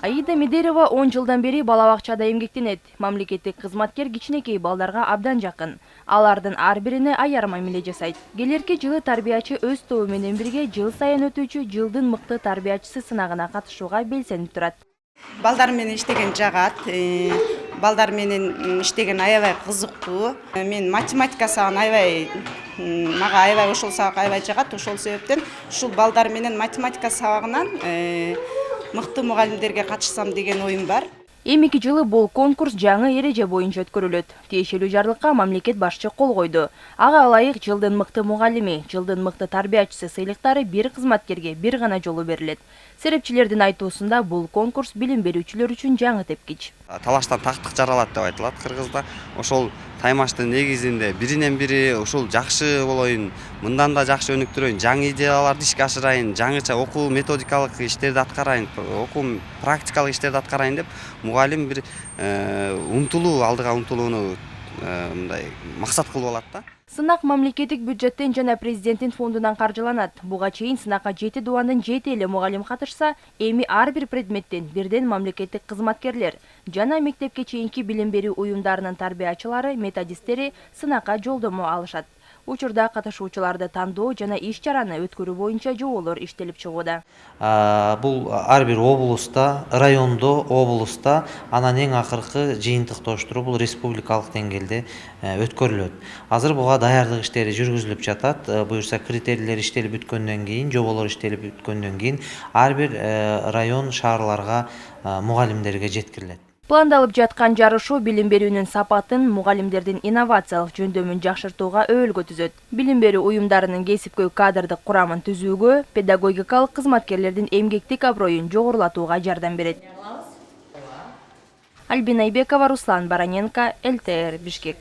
Аида Медерова 10 жылдан бери бала бакчада эмгектенет. Мамлекеттик кызматкер кичинекей балдарга абдан жакын. Алардын ар бирине аяр мамиле жасайт. Келерки жылы тарбиячы өз тобу менен бирге жыл сайын өтүүчү жылдын мыкты тарбиячысы сынагына катышууга белсенип турат. Балдар менен иштеген жагат, балдар менен иштеген аябай кызыктуу. Мен математика сагын мага аябай ошол сабак аябай жагат. Ошол себептен ушул балдар менен математика сабагынан мыкты мугалимдерге катышсам деген оюм бар. Эмики жылы бул конкурс жаңы эреже боюнча өткөрүлөт. Тиешелүү жарлыкка мамлекет башчы кол койду. Ага ылайык жылдын мыкты мугалими, жылдын мыкты тарбиячысы сыйлыктары бир кызматкерге бир гана жолу берилет. Серепчилердин айтуусунда бул конкурс билим берүүчүлөр үчүн жаңы тепкич. Талаштан тактык жаралат деп айтылат кыргызда. Ошол таймаштын негизинде биринен бири ушул жакшы болоюн, мындан да жакшы өнүктүрөйүн, жаңы идеяларды ишке ашырайын, жаңыча окуу методикалык иштерди аткарайын, окуу практикалык иштерди аткарайын деп мугалим бир умтулуу, алдыга умтулууну мындай максат кылып алат да. Сынак мамлекеттик бюджеттен жана президенттин фондунан каржыланат. Буга чейин сынакка 7 дубандын 7 эле мугалим катышса, эми ар бир предметтен бирден мамлекеттик кызматкерлер жана мектепке чейинки билим берүү уюмдарынын тарбиячылары, методисттери сынакка жолдомо алышат. Учурда катышуучуларды тандоо жана иш-чараны өткөрүү боюнча жоболор иштелип чыгууда. Бул ар бир облуста, райондо, облуста анан эң акыркы жыйынтыктоштуруу бул республикалык деңгээлде өткөрүлөт. Азыр буга даярдык иштери жүргүзүлүп жатат. Буюрса критерийлер иштелип бүткөндөн кийин, жоболор иштелип бүткөндөн кийин ар бир район, шаарларга мугалимдерге жеткирилет. Пландалып жаткан жарышуу билим берүүнүн сапатын, мугалимдердин инновациялык жөндөмүн жакшыртууга өөлгө түзөт. Билим берүү уюмдарынын кесипкөй кадрдык курамын түзүүгө, педагогикалык кызматкерлердин эмгектик аброюн жогорулатууга жардам берет. Альбина Айбекова, Руслан Бараненко, ЛТР, Бишкек.